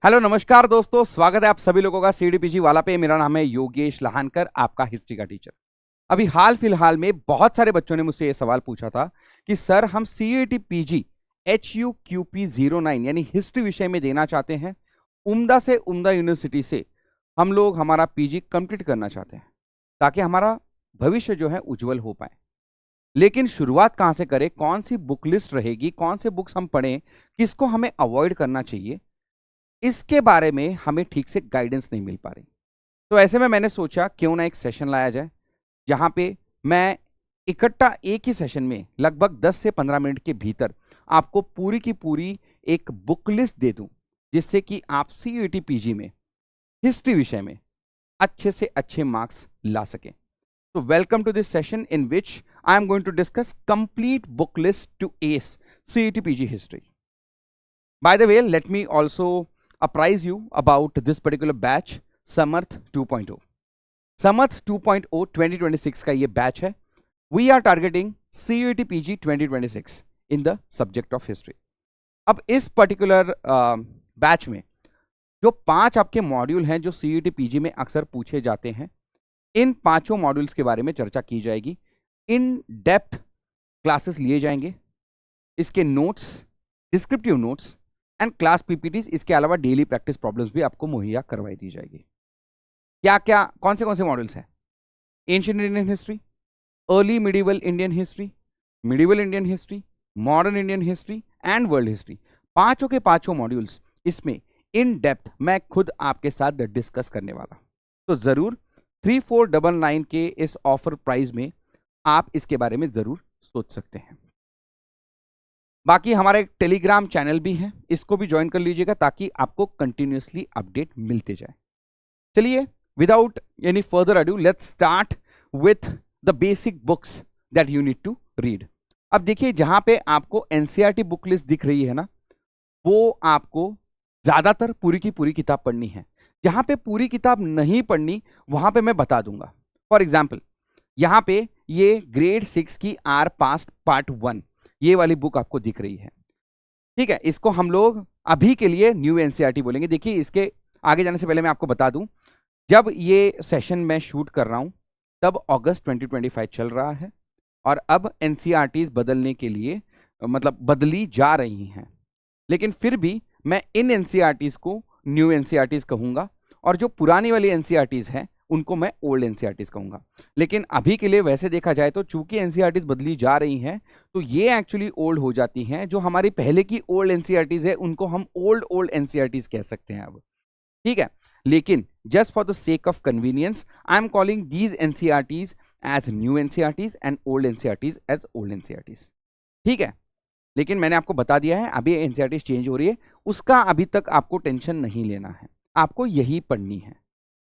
Hello नमस्कार दोस्तों, स्वागत है आप सभी लोगों का सीडीपीजी वाला पे। मेरा नाम है योगेश लहानकर, आपका हिस्ट्री का टीचर। अभी हाल फिलहाल में बहुत सारे बच्चों ने मुझसे ये सवाल पूछा था कि सर हम सीईटी पीजी HUQP09 यानी हिस्ट्री विषय में देना चाहते हैं। उम्दा से उम्दा यूनिवर्सिटी से हम लोग हमारा पीजी कंप्लीट करना चाहते हैं ताकि हमारा भविष्य जो है उज्जवल हो पाए। लेकिन शुरुआत कहाँ से करें, कौन सी बुक लिस्ट रहेगी, कौन से बुक्स हम पढ़ें, किसको हमें अवॉइड करना चाहिए, इसके बारे में हमें ठीक से गाइडेंस नहीं मिल पा रही। तो ऐसे में मैंने सोचा क्यों ना एक सेशन लाया जाए जहां पे मैं इकट्ठा एक ही सेशन में लगभग 10 से 15 मिनट के भीतर आपको पूरी की पूरी एक बुक लिस्ट दे दूं, जिससे कि आप सीईटी पीजी में हिस्ट्री विषय में अच्छे से अच्छे मार्क्स ला सकें। तो welcome to this session in which I am going to discuss complete book list to S CET PG history. By the way, let me also apprise you about this particular batch, Samarth 2.0. Samarth 2.0 2026 का ये batch है. We are targeting CUET PG 2026 in the subject of history. अब इस particular batch में जो 5 आपके module हैं जो CUET PG में अक्सर पूछे जाते हैं, इन 5 मॉड्यूल्स के बारे में चर्चा की जाएगी. इन डेप्थ क्लासेस लिए जाएंगे, इसके notes, descriptive notes and class PPTs, इसके अलावा डेली प्रैक्टिस प्रॉब्लम्स भी आपको मुहैया करवाई दी जाएगी. क्या क्या कौन से मॉड्यूल्स हैं? Ancient Indian history, early medieval Indian history, medieval Indian history, modern Indian history and world history. 5 के 5 मॉड्यूल्स इसमें इन डेप्थ मैं खुद आपके साथ डिस्कस करने वाला. तो जरूर 3499 के इस ऑफर प्राइस में आप इसके बारे में जरूर सोच सकते हैं. बाकी हमारा एक टेलीग्राम चैनल भी है, इसको भी ज्वाइन कर लीजिएगा ताकि आपको कंटिन्यूसली अपडेट मिलते जाए. चलिए, without any further ado, let's start with the basic books that you need to read. अब देखिए, जहां पे आपको एनसीईआरटी बुक लिस्ट दिख रही है ना, वो आपको ज्यादातर पूरी की पूरी किताब पढ़नी है. जहां पे पूरी किताब नहीं पढ़नी, वहां पे मैं बता दूंगा. फॉर एग्जाम्पल, यहां पे ये ग्रेड 6 की आर पास्ट पार्ट 1 ये वाली बुक आपको दिख रही है. ठीक है, इसको हम लोग अभी के लिए न्यू एनसीईआरटी बोलेंगे. देखिए, इसके आगे जाने से पहले मैं आपको बता दूं, जब ये सेशन मैं शूट कर रहा हूं तब अगस्त 2025 चल रहा है और अब एनसीईआरटीज बदलने के लिए मतलब बदली जा रही हैं. लेकिन फिर भी मैं इन एनसीईआरटीज को न्यू एनसीईआरटीज कहूंगा और जो पुरानी वाली एनसीईआरटीज हैं उनको मैं ओल्ड एनसीईआरटीज कहूंगा. लेकिन अभी के लिए वैसे देखा जाए तो चूंकि एनसीईआरटीज बदली जा रही हैं तो ये एक्चुअली ओल्ड हो जाती हैं. जो हमारी पहले की ओल्ड एनसीईआरटीज है उनको हम ओल्ड एनसीईआरटीज कह सकते हैं अब. ठीक है, लेकिन just for the sake of convenience I am calling these NCERTs as new NCERTs and old NCERTs as old NCERTs. ठीक है, लेकिन मैंने आपको बता दिया है अभी एनसीईआरटीज चेंज हो रही है, उसका अभी तक आपको टेंशन नहीं लेना है, आपको यही पढ़नी है.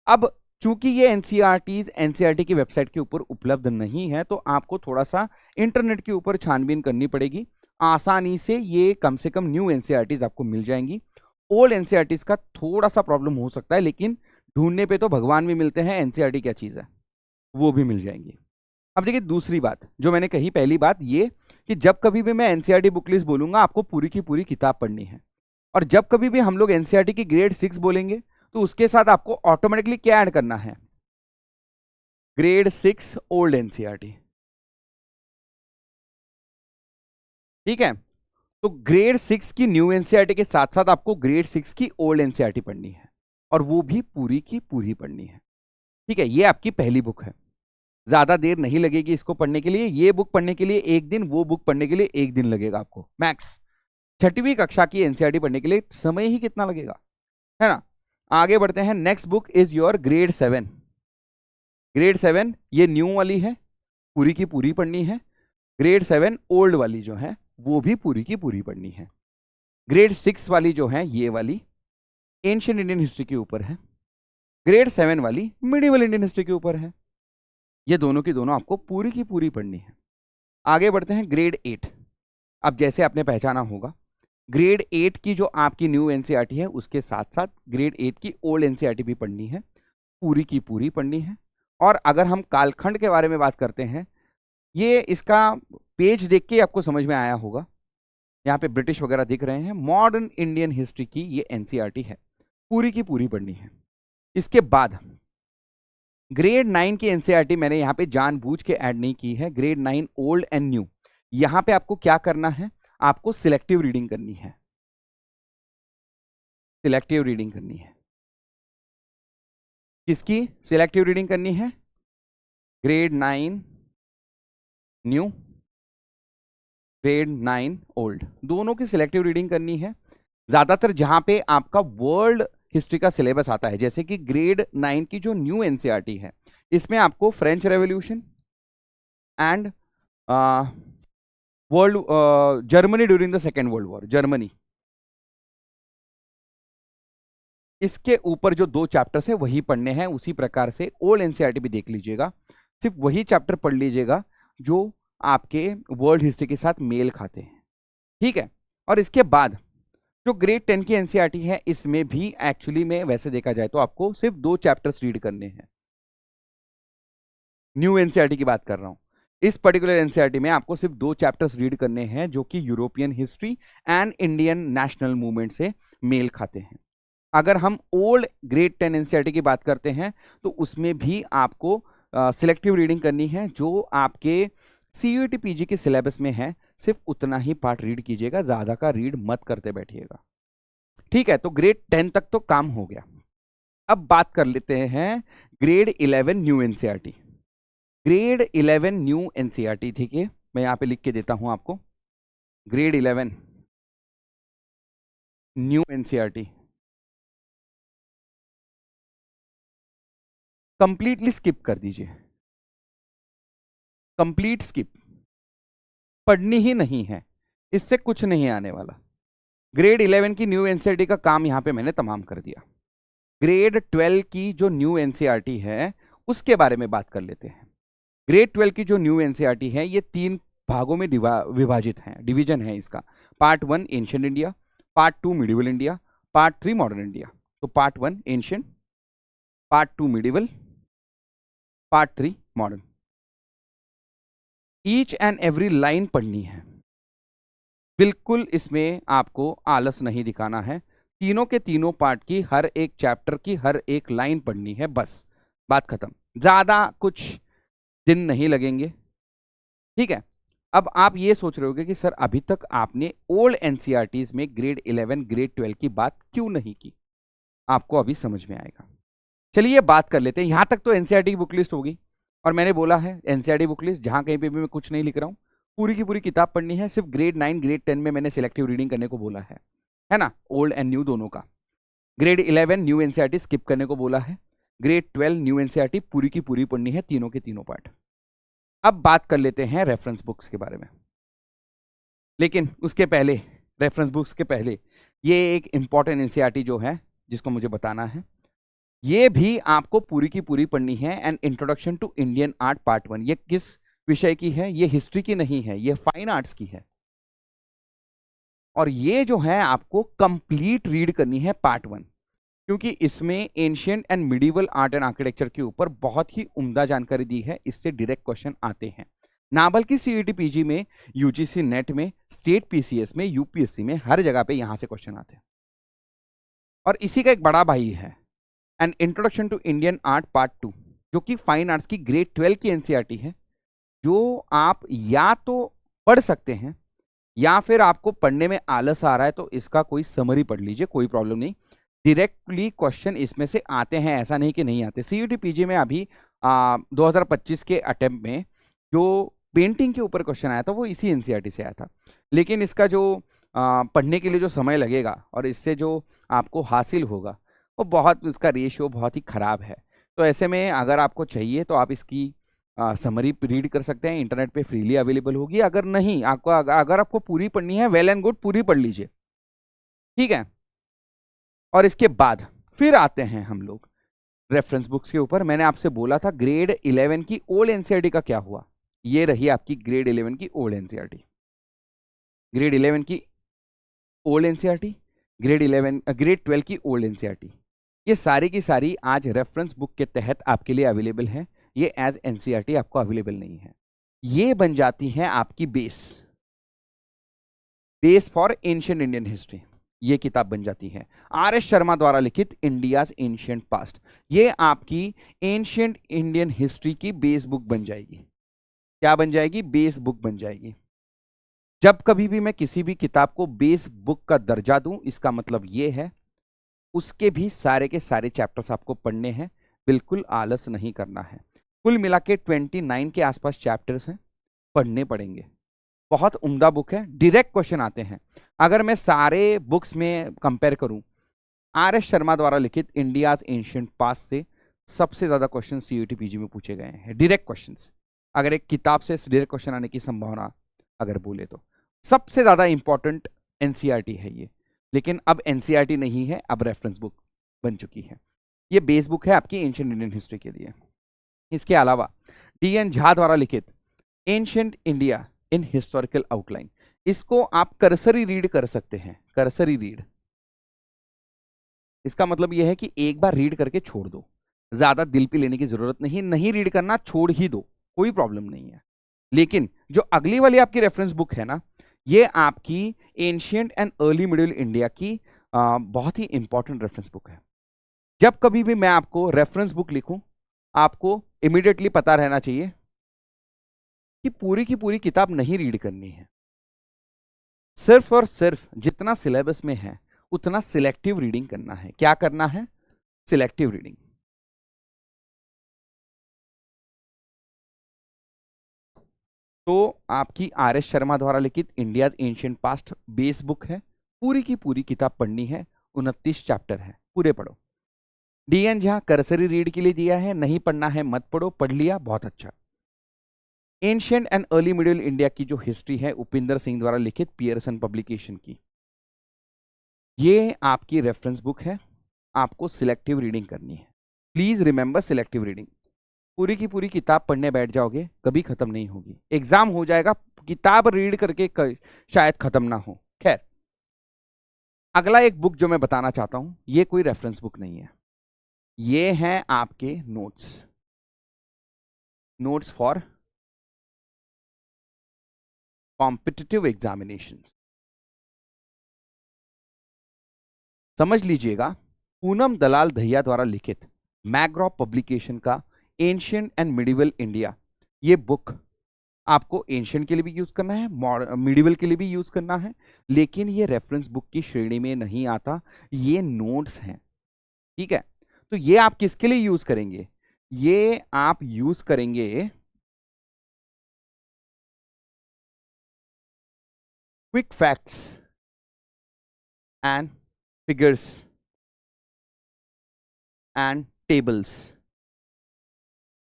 अब चूंकि ये एनसीईआरटीज एनसीईआरटी की वेबसाइट के ऊपर उपलब्ध नहीं है तो आपको थोड़ा सा इंटरनेट के ऊपर छानबीन करनी पड़ेगी. आसानी से ये कम से कम न्यू एनसीईआरटीज आपको मिल जाएंगी. ओल्ड एनसीईआरटीज का थोड़ा सा प्रॉब्लम हो सकता है, लेकिन ढूंढने पे तो भगवान भी मिलते हैं. एनसीईआरटी क्या चीज़ है, वो भी मिल जाएंगी. अब देखिए, दूसरी बात जो मैंने कही, पहली बात ये कि जब कभी भी मैं एनसीईआरटी बुक लिस्ट बोलूंगा आपको पूरी की पूरी किताब पढ़नी है. और जब कभी भी हम लोग एनसीईआरटी की ग्रेड 6 बोलेंगे तो उसके साथ आपको ऑटोमेटिकली क्या ऐड करना है? Grade 6 old NCERT. ठीक है, तो ग्रेड 6 की न्यू एनसीईआरटी के साथ साथ आपको ग्रेड 6 की ओल्ड एनसीईआरटी पढ़नी है और वो भी पूरी की पूरी पढ़नी है. ठीक है, ये आपकी पहली बुक है. ज्यादा देर नहीं लगेगी इसको पढ़ने के लिए. ये बुक पढ़ने के लिए 1 दिन, वो बुक पढ़ने के लिए 1 दिन लगेगा आपको मैक्स. 6वीं कक्षा की एनसीईआरटी पढ़ने के लिए समय ही कितना लगेगा, है ना. आगे बढ़ते हैं. Next book is your grade 7. Grade 7 ये न्यू वाली है, पूरी की पूरी पढ़नी है. ग्रेड 7 ओल्ड वाली जो है वो भी पूरी की पूरी पढ़नी है. ग्रेड 6 वाली जो है ये वाली एंशिएंट इंडियन हिस्ट्री के ऊपर है. ग्रेड 7 वाली मिडिवल इंडियन हिस्ट्री के ऊपर है. ये दोनों की दोनों आपको पूरी की पूरी पढ़नी है. आगे बढ़ते हैं. ग्रेड 8. अब जैसे आपने पहचाना होगा, ग्रेड 8 की जो आपकी न्यू एनसीईआरटी है उसके साथ साथ ग्रेड 8 की ओल्ड एनसीईआरटी भी पढ़नी है, पूरी की पूरी पढ़नी है. और अगर हम कालखंड के बारे में बात करते हैं, ये इसका पेज देख के आपको समझ में आया होगा, यहाँ पे ब्रिटिश वगैरह दिख रहे हैं. मॉडर्न इंडियन हिस्ट्री की ये एनसीईआरटी है. पूरी की पूरी पढ़नी है। इसके बाद ग्रेड 9 की एनसीईआरटी मैंने यहाँ पे जानबूझ के ऐड नहीं की है, ग्रेड 9 ओल्ड एंड न्यू। यहाँ पे आपको क्या करना है, आपको सिलेक्टिव रीडिंग करनी है, सिलेक्टिव रीडिंग करनी है। किसकी सिलेक्टिव रीडिंग करनी है? ग्रेड 9 न्यू, ग्रेड 9 ओल्ड, दोनों की सिलेक्टिव रीडिंग करनी है। ज्यादातर जहां पे आपका वर्ल्ड हिस्ट्री का सिलेबस आता है, जैसे कि ग्रेड 9 की जो न्यू एनसीईआरटी है, इसमें आपको French revolution and world Germany during the second world war, Germany, इसके ऊपर जो 2 चैप्टर्स है वही पढ़ने हैं। उसी प्रकार से ओल्ड एनसीईआरटी भी देख लीजिएगा, सिर्फ वही चैप्टर पढ़ लीजिएगा जो आपके वर्ल्ड हिस्ट्री के साथ मेल खाते हैं, ठीक है। और इसके बाद जो ग्रेड 10 की एनसीईआरटी है, इसमें भी एक्चुअली में वैसे देखा जाए तो आपको सिर्फ 2 चैप्टर्स रीड करने हैं। न्यू एनसीईआरटी की बात कर रहा हूं, इस पर्टिकुलर एनसीईआरटी में आपको सिर्फ 2 चैप्टर्स रीड करने हैं जो कि European history and Indian national movement से मेल खाते हैं। अगर हम ओल्ड ग्रेड 10 एनसीईआरटी की बात करते हैं तो उसमें भी आपको सिलेक्टिव रीडिंग करनी है, जो आपके सीयूईटी पीजी के सिलेबस में है, सिर्फ उतना ही पार्ट रीड कीजिएगा, ज्यादा का रीड मत करते बैठिएगा, ठीक है। तो ग्रेड 10 तक तो काम हो गया। अब बात कर लेते हैं grade 11 new NCERT. Grade 11 new NCERT, ठीक है, मैं यहां पे लिख के देता हूं आपको, grade 11 new NCERT completely skip कर दीजिए, कंप्लीट स्किप, पढ़नी ही नहीं है, इससे कुछ नहीं आने वाला। ग्रेड 11 की न्यू एनसीईआरटी का काम यहां पे मैंने तमाम कर दिया। ग्रेड 12 की जो न्यू एनसीईआरटी है उसके बारे में बात कर लेते हैं। ग्रेड 12 की जो न्यू एनसीईआरटी है, ये 3 भागों में विभाजित है, डिवीजन है इसका। Part 1 ancient India, part 2 medieval India, part 3 modern India. तो part 1 ancient, part 2 medieval, part 3 modern. Each and every line पढ़नी है, बिल्कुल इसमें आपको आलस नहीं दिखाना है। तीनों के तीनों पार्ट की हर एक चैप्टर की हर एक लाइन पढ़नी है, बस बात खत्म, ज्यादा कुछ दिन नहीं लगेंगे, ठीक है। अब आप ये सोच रहे होगे कि सर अभी तक आपने ओल्ड एनसीईआरटीज में ग्रेड 11 ग्रेड 12 की बात क्यों नहीं की, आपको अभी समझ में आएगा। चलिए बात कर लेते हैं। यहां तक तो एनसीईआरटी की बुक लिस्ट होगी, और मैंने बोला है एनसीईआरटी बुक लिस्ट जहां कहीं पे भी मैं कुछ नहीं लिख रहा हूं, पूरी की पूरी किताब पढ़नी है। सिर्फ ग्रेड 9 ग्रेड 10 में मैंने सिलेक्टिव रीडिंग करने को बोला है ना, ओल्ड एंड न्यू दोनों का। ग्रेड 11 न्यू एनसीईआरटी स्किप करने को बोला है। ग्रेड 12 न्यू एनसीईआरटी पूरी की पूरी पढ़नी है, तीनों के तीनों पार्ट। अब बात कर लेते हैं रेफरेंस बुक्स के बारे में, लेकिन उसके पहले, रेफरेंस बुक्स के पहले, ये एक इंपॉर्टेंट एनसीईआरटी जो है जिसको मुझे बताना है, ये भी आपको पूरी की पूरी पढ़नी है। An introduction to Indian art part 1। ये किस विषय की है? ये हिस्ट्री की नहीं है, ये फाइन आर्ट्स की है। और ये जो है आपको कंप्लीट रीड करनी है पार्ट 1, क्योंकि इसमें ancient and medieval art and architecture के ऊपर बहुत ही उम्दा जानकारी दी है। इससे डायरेक्ट क्वेश्चन आते हैं, ना बल्कि सीईटी पीजी में, यूजीसी नेट में, स्टेट पीसीएस में, यूपीएससी में, हर जगह पे यहां से क्वेश्चन आते हैं। और इसी का एक बड़ा भाई है an introduction to Indian art part 2, जो कि फाइन आर्ट्स की ग्रेड 12 की एनसीईआरटी है, जो आप या तो पढ़ सकते हैं या फिर आपको पढ़ने में आलस आ रहा है तो इसका कोई समरी पढ़ लीजिए, कोई प्रॉब्लम नहीं। डायरेक्टली क्वेश्चन इसमें से आते हैं, ऐसा नहीं कि नहीं आते। सीयूटी पीजी में अभी 2025 के अटेम्प्ट में जो पेंटिंग के ऊपर क्वेश्चन आया था वो इसी एनसीईआरटी से आया था, लेकिन इसका जो पढ़ने के लिए जो समय लगेगा और इससे जो आपको हासिल होगा वो बहुत, इसका रेशियो बहुत ही ख़राब है। तो ऐसे में अगर आपको चाहिए तो आप इसकी समरी रीड कर सकते हैं, इंटरनेट पे फ्रीली अवेलेबल होगी। अगर नहीं आपको, अगर आपको पूरी पढ़नी है, वेल एंड गुड, पूरी पढ़ लीजिए, ठीक है। और इसके बाद फिर आते हैं हम लोग रेफरेंस बुक्स के ऊपर। मैंने आपसे बोला था ग्रेड 11 की ओल्ड एनसीईआरटी का क्या हुआ, ये रही आपकी ग्रेड 11 की ओल्ड एनसीईआरटी। ग्रेड 11 की ओल्ड एनसीईआरटी, ग्रेड 12 की ओल्ड एनसीईआरटी, ये सारी की सारी आज रेफरेंस बुक के तहत आपके लिए अवेलेबल है। ये एज एनसीईआरटी आपको अवेलेबल नहीं है। ये बन जाती है आपकी base for ancient Indian history. ये किताब बन जाती है। आर एस शर्मा द्वारा लिखित इंडियाज एंशियंट पास्ट, ये आपकी एंशियंट इंडियन हिस्ट्री की बेस बुक बन जाएगी। क्या बन जाएगी? बेस बुक बन जाएगी। जब कभी भी मैं किसी भी किताब को बेस बुक का दर्जा दूं, इसका मतलब ये है उसके भी सारे के सारे चैप्टर्स आपको पढ़ने हैं, बिल्कुल आलस नहीं करना है। कुल मिला के 29 के आसपास चैप्टर्स हैं, पढ़ने पड़ेंगे। बहुत उम्दा बुक है, डायरेक्ट क्वेश्चन आते हैं। अगर मैं सारे बुक्स में कंपेयर करूं, आर एस शर्मा द्वारा लिखित इंडियाज एंशियंट पास्ट से सबसे ज्यादा क्वेश्चन सीयूटी पीजी में पूछे गए हैं, डायरेक्ट क्वेश्चंस। अगर एक किताब से डायरेक्ट क्वेश्चन आने की संभावना अगर बोले तो सबसे ज्यादा इंपॉर्टेंट एनसीईआरटी है ये। लेकिन अब एनसीईआरटी नहीं है, अब रेफरेंस बुक बन चुकी है। ये बेस बुक है आपकी एंशियंट इंडियन हिस्ट्री के लिए। इसके अलावा डी एन झा द्वारा लिखित ancient India in historical outline, इसको आप करसरी रीड कर सकते हैं। करसरी रीड, इसका मतलब यह है कि एक बार रीड करके छोड़ दो, ज्यादा दिल पे लेने की जरूरत नहीं। नहीं रीड करना, छोड़ ही दो, कोई प्रॉब्लम नहीं है। लेकिन जो अगली वाली आपकी रेफरेंस बुक है ना, ये आपकी ancient and early middle India की बहुत ही इंपॉर्टेंट रेफरेंस बुक है। जब कभी भी मैं आपको रेफरेंस बुक लिखूं, आपको इमीडिएटली पता रहना चाहिए कि पूरी की पूरी किताब नहीं रीड करनी है। सिर्फ और सिर्फ जितना सिलेबस में है उतना सिलेक्टिव रीडिंग करना है। क्या करना है? Selective reading. तो आपकी आर एस शर्मा द्वारा लिखित India's ancient past base book है, पूरी की पूरी किताब पढ़नी है। 29 चैप्टर है, पूरे पढ़ो। डीएन झा करसरी रीड के लिए दिया है, नहीं पढ़ना है मत पढ़ो, पढ़ लिया बहुत अच्छा। Ancient and early middle India की जो हिस्ट्री है उपिंदर सिंह द्वारा लिखित पियरसन पब्लिकेशन की, ये आपकी रेफरेंस बुक है। आपको सिलेक्टिव रीडिंग करनी है। Please remember selective reading. पूरी की पूरी किताब पढ़ने बैठ जाओगे कभी खत्म नहीं होगी। एग्जाम हो जाएगा, किताब रीड करके शायद खत्म ना हो। खैर, अगला एक बुक जो मैं बताना चाहता हूं, ये कोई रेफरेंस बुक नहीं है, ये हैं आपके notes. Notes for competitive examination. समझ लीजिएगा, पूनम दलाल दहिया द्वारा लिखित मैग्रॉ पब्लिकेशन का एंशियंट एंड मिडिवल इंडिया, ये बुक आपको एंशियंट के लिए भी यूज करना है, मिडिवल के लिए भी यूज करना है, लेकिन ये रेफरेंस बुक की श्रेणी में नहीं आता, ये नोट्स हैं। ठीक है, तो ये आप किसके लिए यूज करेंगे? ये आप यूज करेंगे quick facts and figures and tables,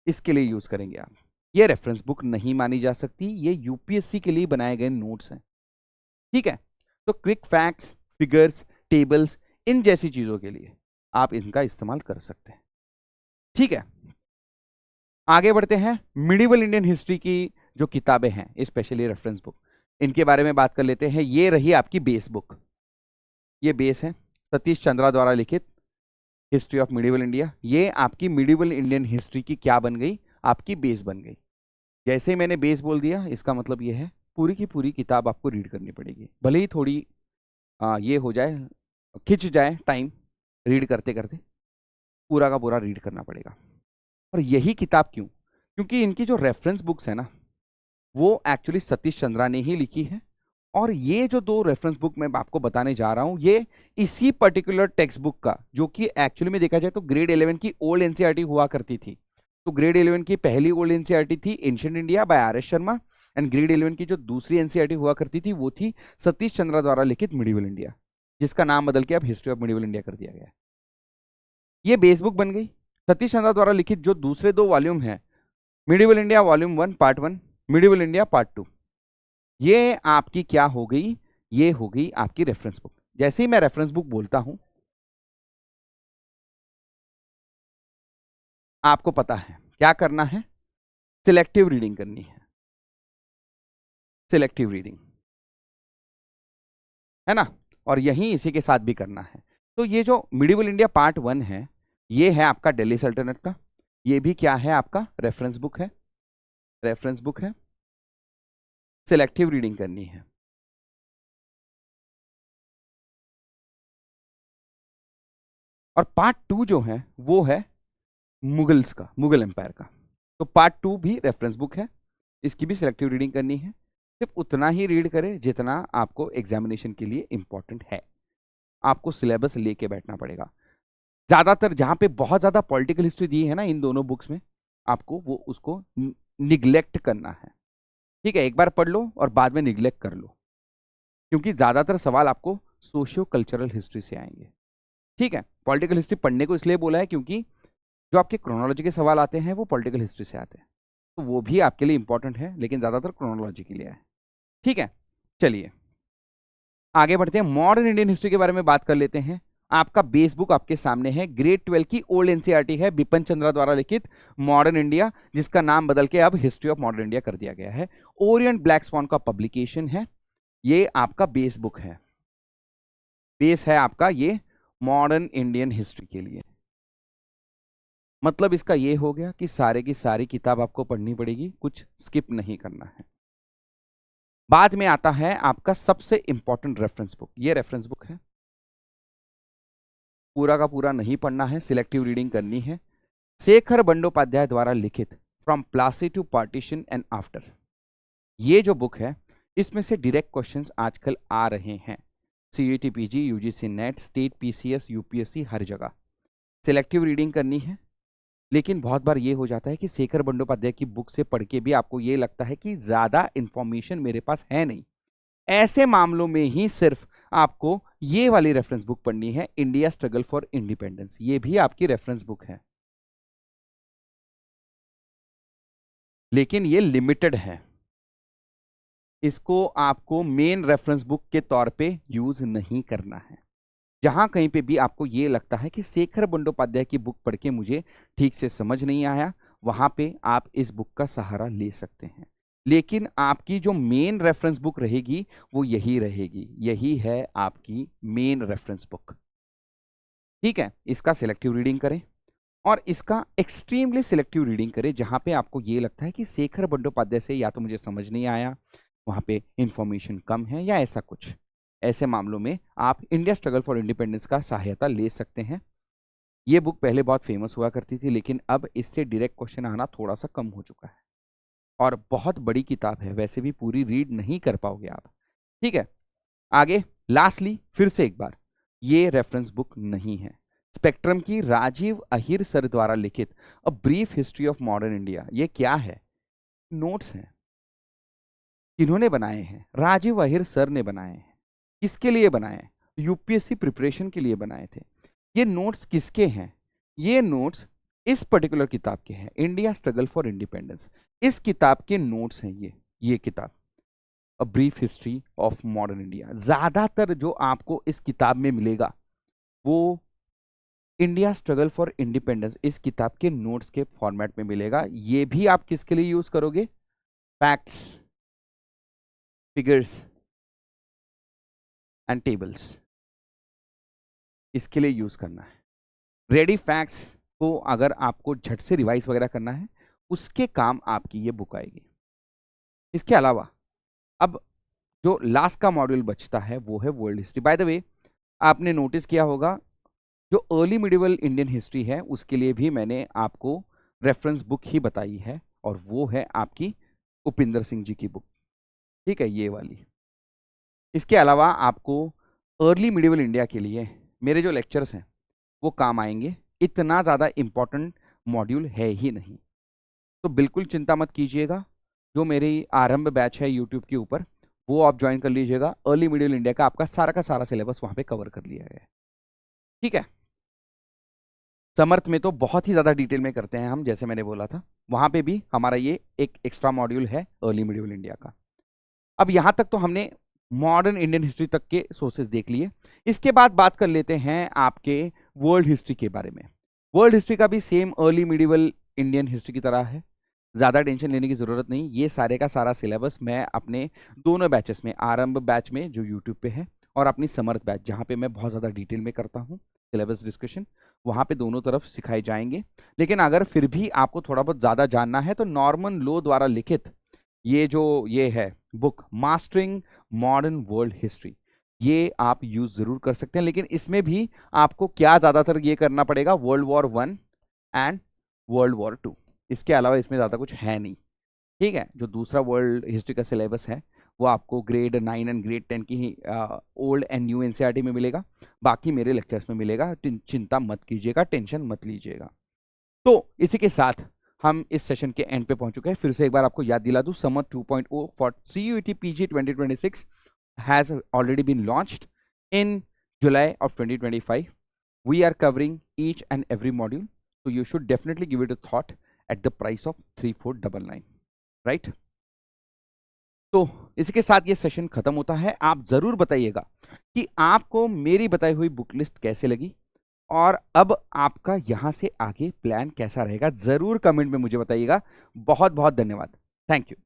इसके लिए यूज करेंगे आप। ये रेफरेंस बुक नहीं मानी जा सकती, ये यूपीएससी के लिए बनाए गए नोट्स हैं। ठीक है, तो क्विक फैक्ट्स, फिगर्स, टेबल्स, इन जैसी चीजों के लिए आप इनका इस्तेमाल कर सकते हैं। ठीक है, आगे बढ़ते हैं। मिडिवल इंडियन हिस्ट्री की जो किताबें हैं, स्पेशली रेफरेंस बुक, इनके बारे में बात कर लेते हैं। ये रही आपकी बेस बुक, ये बेस है सतीश चंद्रा द्वारा लिखित हिस्ट्री ऑफ मिडिवल इंडिया। ये आपकी मिडिवल इंडियन हिस्ट्री की क्या बन गई? आपकी बेस बन गई। जैसे ही मैंने बेस बोल दिया, इसका मतलब ये है पूरी की पूरी किताब आपको रीड करनी पड़ेगी। भले ही थोड़ी ये हो जाए, खिंच जाए टाइम रीड करते करते, पूरा का पूरा रीड करना पड़ेगा। और यही किताब क्यों? क्योंकि इनकी जो रेफरेंस बुक्स है ना, वो एक्चुअली सतीश चंद्रा ने ही लिखी है। और ये जो दो रेफरेंस बुक मैं आपको बताने जा रहा हूं, ये इसी पर्टिकुलर टेक्स्ट बुक का, जो कि एक्चुअली में देखा जाए तो ग्रेड 11 की ओल्ड एनसीईआरटी हुआ करती थी। तो ग्रेड 11 की पहली ओल्ड एनसीईआरटी थी ancient India by R S Sharma, and grade 11 की जो दूसरी एनसीईआरटी हुआ करती थी वो थी सतीश चंद्रा द्वारा लिखित मिडिवल इंडिया, जिसका नाम बदल के अब हिस्ट्री ऑफ मिडिवल इंडिया कर दिया गया है। ये बेस बुक बन गई। सतीश चंद्रा द्वारा लिखित जो दूसरे दो वॉल्यूम है, medieval India volume 1 part 1, medieval India part 2, ये आपकी क्या हो गई? ये हो गई आपकी रेफरेंस बुक। जैसे ही मैं रेफरेंस बुक बोलता हूं, आपको पता है क्या करना है? सिलेक्टिव रीडिंग करनी है। सिलेक्टिव रीडिंग है ना, और यही इसी के साथ भी करना है। तो ये जो मिडिवल इंडिया पार्ट 1 है, ये है आपका दिल्ली सल्तनत का, ये भी क्या है? आपका रेफरेंस बुक है। रेफरेंस बुक है, सिलेक्टिव रीडिंग करनी है। और पार्ट 2 जो है वो है मुगल्स का, मुगल एम्पायर का। तो पार्ट 2 भी रेफरेंस बुक है, इसकी भी सिलेक्टिव रीडिंग करनी है। सिर्फ उतना ही रीड करें जितना आपको एग्जामिनेशन के लिए इंपॉर्टेंट है। आपको सिलेबस लेके बैठना पड़ेगा। ज्यादातर जहां पे बहुत ज्यादा पॉलिटिकल हिस्ट्री दी है ना इन दोनों बुक्स में, आपको वो उसको निग्लेक्ट करना है। ठीक है, एक बार पढ़ लो और बाद में निग्लेक्ट कर लो, क्योंकि ज्यादातर सवाल आपको सोशियो कल्चरल हिस्ट्री से आएंगे। ठीक है, पॉलिटिकल हिस्ट्री पढ़ने को इसलिए बोला है क्योंकि जो आपके क्रोनोलॉजी के सवाल आते हैं वो पॉलिटिकल हिस्ट्री से आते हैं, तो वो भी आपके लिए इंपॉर्टेंट है, लेकिन ज्यादातर क्रोनोलॉजी के लिए है। ठीक है, चलिए आगे बढ़ते हैं। मॉडर्न इंडियन हिस्ट्री के बारे में बात कर लेते हैं। आपका बेस बुक आपके सामने है, ग्रेड 12 की ओल्ड एनसीईआरटी है, बिपिन चंद्रा द्वारा लिखित मॉडर्न इंडिया, जिसका नाम बदल के अब हिस्ट्री ऑफ मॉडर्न इंडिया कर दिया गया है। ओरिएंट ब्लैक स्वॉन का पब्लिकेशन है, ये आपका बेस बुक है, बेस है आपका ये मॉडर्न इंडियन हिस्ट्री के लिए। मतलब इसका ये हो गया कि सारे की सारी किताब आपको पढ़नी पड़ेगी, कुछ स्किप नहीं करना है। बाद में आता है आपका सबसे इंपॉर्टेंट रेफरेंस बुक। ये रेफरेंस बुक है, पूरा का पूरा नहीं पढ़ना है, सिलेक्टिव रीडिंग करनी है। शेखर बंडोपाध्याय द्वारा लिखित from Plassey to partition and after. ये जो बुक है इसमें से डायरेक्ट क्वेश्चंस आजकल आ रहे हैं, CET PG, UGC NET, state PCS, UPSC, हर जगह सिलेक्टिव रीडिंग करनी है। लेकिन बहुत बार ये हो जाता है कि शेखर बंडोपाध्याय की बुक से पढ़ के भी आपको ये लगता है कि ज्यादा इंफॉर्मेशन मेरे पास है नहीं। ऐसे मामलों में ही सिर्फ आपको ये वाली रेफरेंस बुक पढ़नी है, इंडिया स्ट्रगल फॉर इंडिपेंडेंस। ये भी आपकी रेफरेंस बुक है, लेकिन ये लिमिटेड है, इसको आपको मेन रेफरेंस बुक के तौर पे यूज नहीं करना है। जहां कहीं पे भी आपको ये लगता है कि शेखर बंडोपाध्याय की बुक पढ़ के मुझे ठीक से समझ नहीं आया, वहां पे आप इस बुक का सहारा ले सकते हैं। लेकिन आपकी जो मेन रेफरेंस बुक रहेगी वो यही रहेगी, यही है आपकी मेन रेफरेंस बुक। ठीक है, इसका सिलेक्टिव रीडिंग करें और इसका एक्सट्रीमली सिलेक्टिव रीडिंग करें, जहां पे आपको ये लगता है कि शेखर बंडोपाध्याय से या तो मुझे समझ नहीं आया, वहां पे इंफॉर्मेशन कम है या ऐसा कुछ। ऐसे मामलों में आप इंडिया स्ट्रगल फॉर इंडिपेंडेंस का सहायता ले सकते हैं। ये बुक पहले बहुत फेमस हुआ करती थी, लेकिन अब इससे डायरेक्ट क्वेश्चन आना थोड़ा सा कम हो चुका है, और बहुत बड़ी किताब है, वैसे भी पूरी रीड नहीं कर पाओगे आप। ठीक है, आगे लास्टली फिर से एक बार, ये रेफरेंस बुक नहीं है, स्पेक्ट्रम की राजीव अहिर सर द्वारा लिखित a brief history of modern India. ये क्या है? नोट्स हैं, किन्होंने बनाए हैं? राजीव अहिर सर ने बनाए हैं। किसके लिए बनाए? यूपीएससी प्रिपरेशन के लिए बनाए थे। ये नोट्स किसके हैं? ये नोट्स इस पर्टिकुलर किताब के हैं, इंडिया स्ट्रगल फॉर इंडिपेंडेंस। इस किताब के नोट्स हैं ये किताब a brief history of modern India. ज्यादातर जो आपको इस किताब में मिलेगा वो इंडिया स्ट्रगल फॉर इंडिपेंडेंस इस किताब के नोट्स के फॉर्मेट में मिलेगा। ये भी आप किसके लिए यूज करोगे? फैक्ट्स, फिगर्स एंड टेबल्स, इसके लिए यूज करना है। रेडी फैक्ट्स को अगर आपको झट से रिवाइज वगैरह करना है, उसके काम आपकी ये बुक आएगी। इसके अलावा अब जो लास्ट का मॉड्यूल बचता है वो है world history. By the way, आपने नोटिस किया होगा जो अर्ली मिडिवल इंडियन हिस्ट्री है उसके लिए भी मैंने आपको रेफरेंस बुक ही बताई है, और वो है आपकी उपिंदर सिंह जी की बुक। ठीक है, ये वाली। इसके अलावा आपको अर्ली मिडिवल इंडिया के लिए मेरे जो लेक्चर्स हैं वो काम आएंगे, इतना ज़्यादा इंपॉर्टेंट मॉड्यूल है ही नहीं, तो बिल्कुल चिंता मत कीजिएगा। जो मेरी आरंभ बैच है यूट्यूब के ऊपर, वो आप ज्वाइन कर लीजिएगा। अर्ली मिडिवल इंडिया का आपका सारा का सारा सिलेबस वहाँ पे कवर कर लिया गया है। ठीक है, समर्थ में तो बहुत ही ज़्यादा डिटेल में करते हैं हम, जैसे मैंने बोला था, वहाँ पे भी हमारा ये एक एक्स्ट्रा मॉड्यूल है अर्ली मिडिवल इंडिया का। अब यहाँ तक तो हमने मॉडर्न इंडियन हिस्ट्री तक के सोर्सेज देख लिए। इसके बाद बात कर लेते हैं आपके वर्ल्ड हिस्ट्री के बारे में। वर्ल्ड हिस्ट्री का भी same early medieval Indian history की तरह है, ज़्यादा टेंशन लेने की ज़रूरत नहीं। ये सारे का सारा सिलेबस मैं अपने दोनों बैचेस में, आरंभ बैच में जो यूट्यूब पे है और अपनी समर्थ बैच जहाँ पे मैं बहुत ज़्यादा डिटेल में करता हूँ सिलेबस डिस्कशन, वहाँ पे दोनों तरफ सिखाए जाएंगे। लेकिन अगर फिर भी आपको थोड़ा बहुत ज़्यादा जानना है तो नॉर्मन लो द्वारा लिखित ये है book mastering modern world history, ये आप यूज जरूर कर सकते हैं, लेकिन इसमें भी आपको क्या ज्यादातर ये करना पड़ेगा, world war 1 and world war 2। इसके अलावा इसमें ज्यादा कुछ है नहीं। ठीक है, जो दूसरा वर्ल्ड हिस्ट्री का सिलेबस है वो आपको ग्रेड 9 एंड ग्रेड 10 की ही ओल्ड एंड न्यू एनसीईआरटी में मिलेगा, बाकी मेरे लेक्चर्स में मिलेगा। चिंता मत कीजिएगा, टेंशन मत लीजिएगा। तो इसी के साथ हम इस सेशन के एंड पे पहुंच चुके हैं। फिर से एक बार आपको याद दिला दूं, summer 2.0 for CUET PG 2026 has already been launched in July of 2025. We are covering each and every module, so you should definitely give it a thought at the price of 3499, right? तो इसके साथ ये session खत्म होता है। आप जरूर बताइएगा कि आपको मेरी बताई हुई बुक लिस्ट कैसे लगी और अब आपका यहां से आगे प्लान कैसा रहेगा, जरूर कमेंट में मुझे बताइएगा। बहुत बहुत धन्यवाद। Thank you.